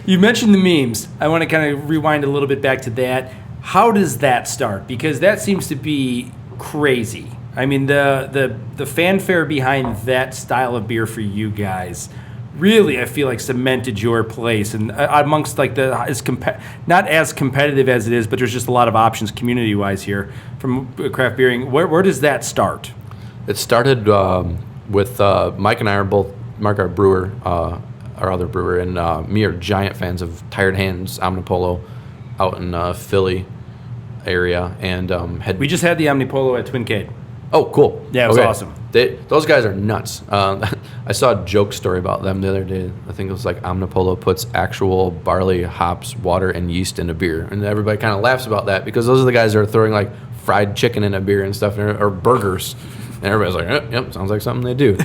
You mentioned the memes. I want to kind of rewind a little bit back to that. How does that start? Because that seems to be crazy. I mean, the fanfare behind that style of beer for you guys really, I feel like, cemented your place and amongst like not as competitive as it is, but there's just a lot of options community-wise here from craft beering. Where does that start? It started with Mike and I are both, Mark, our brewer, our other brewer, and me are giant fans of Tired Hands Omnipolo out in Philly area, and we just had the Omnipolo at Twincade. Oh, cool. Yeah, it was awesome. Those guys are nuts. I saw a joke story about them the other day. I think it was like Omnipolo puts actual barley, hops, water, and yeast in a beer. And everybody kind of laughs about that because those are the guys that are throwing like fried chicken in a beer and stuff, or burgers. And everybody's like, yep, sounds like something they do.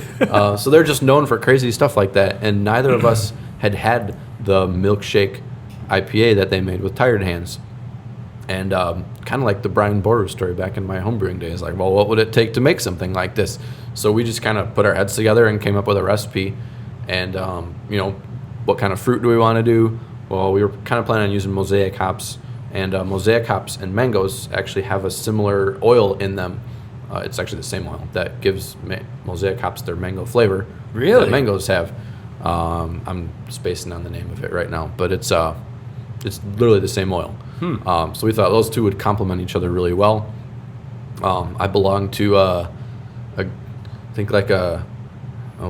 So they're just known for crazy stuff like that. And neither of us had the milkshake IPA that they made with Tired Hands. And kind of like the Brian Boru story back in my homebrewing days, like, well, what would it take to make something like this? So we just kind of put our heads together and came up with a recipe. And, what kind of fruit do we want to do? Well, we were kind of planning on using mosaic hops. And mosaic hops and mangoes actually have a similar oil in them. It's actually the same oil that gives mosaic hops their mango flavor. Really? That mangoes have. I'm spacing on the name of it right now, but it's literally the same oil. So we thought those two would complement each other really well. I belong to oh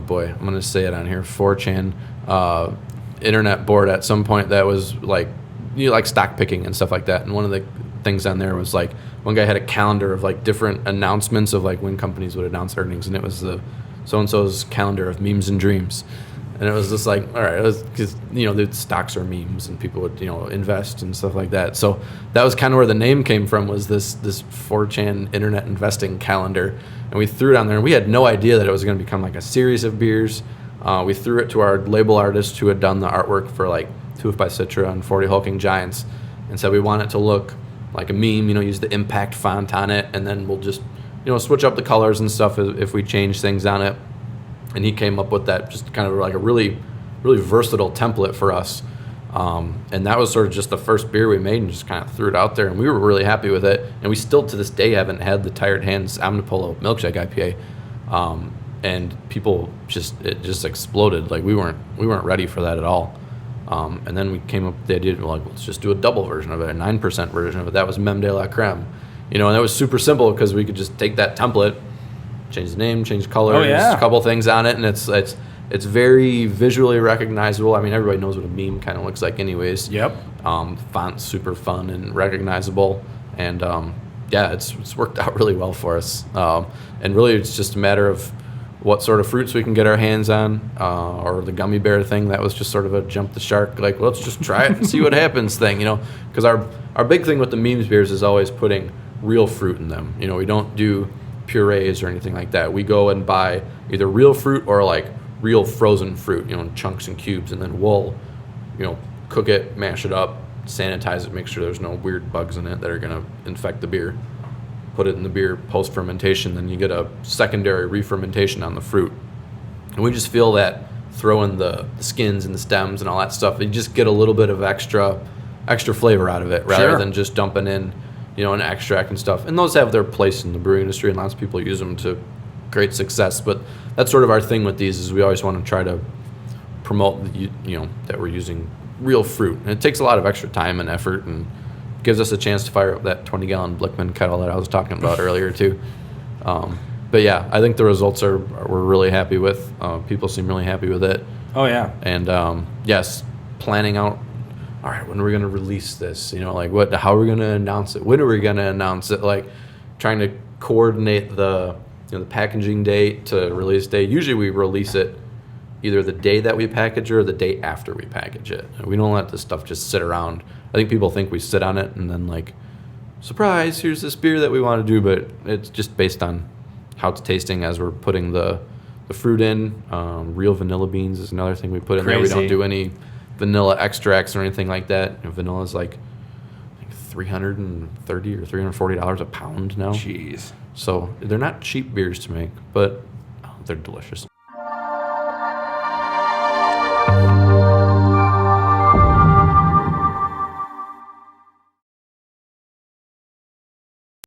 boy, I'm going to say it on here, 4chan internet board at some point that was like, like stock picking and stuff like that. And one of the things on there was like, one guy had a calendar of like different announcements of like when companies would announce earnings, and it was the so-and-so's calendar of memes and dreams. And it was just like, all right, because, the stocks are memes and people would, invest and stuff like that. So that was kind of where the name came from, was this 4chan internet investing calendar. And we threw it on there, and we had no idea that it was going to become like a series of beers. We threw it to our label artist who had done the artwork for like 2 by Citra and 40 Hulking Giants, and said we want it to look like a meme, use the impact font on it, and then we'll just, switch up the colors and stuff if we change things on it. And he came up with that, just kind of like a really, really versatile template for us. And that was sort of just the first beer we made, and just kind of threw it out there. And we were really happy with it. And we still, to this day, haven't had the Tired Hands Omnipolo Milkshake IPA. And people it just exploded. Like we weren't ready for that at all. And then we came up with the idea, like, let's just do a double version of it, a 9% version of it. That was Meme de la Creme. And that was super simple because we could just take that template, change the name, change colors, a couple things on it, and it's very visually recognizable. I mean, everybody knows what a meme kind of looks like anyways. Yep. Font's super fun and recognizable, and it's worked out really well for us. And really, it's just a matter of what sort of fruits we can get our hands on, or the gummy bear thing. That was just sort of a jump the shark, like, let's just try it and see what happens thing, because our big thing with the memes beers is always putting real fruit in them. We don't do purees or anything like that. We go and buy either real fruit or like real frozen fruit, in chunks and cubes, and then we'll, cook it, mash it up, sanitize it, make sure there's no weird bugs in it that are going to infect the beer. Put it in the beer post-fermentation, then you get a secondary re-fermentation on the fruit. And we just feel that throwing the skins and the stems and all that stuff, you just get a little bit of extra flavor out of it rather than just dumping in an extract and stuff. And those have their place in the brewing industry, and lots of people use them to great success. But that's sort of our thing with these, is we always want to try to promote, that we're using real fruit. And it takes a lot of extra time and effort, and gives us a chance to fire up that 20-gallon Blickman kettle that I was talking about earlier too. But yeah, I think the results we're really happy with. People seem really happy with it. Oh yeah. And yes, planning out, all right, when are we going to release this? How are we going to announce it? When are we going to announce it? Like trying to coordinate the packaging date to release date. Usually we release it either the day that we package it or the day after we package it. We don't let this stuff just sit around. I think people think we sit on it and then like, surprise, here's this beer that we want to do, but it's just based on how it's tasting as we're putting the fruit in. Real vanilla beans is another thing we put in there. We don't do any vanilla extracts or anything like that. Vanilla is like I think $330 or $340 a pound now. Jeez. So they're not cheap beers to make, but they're delicious.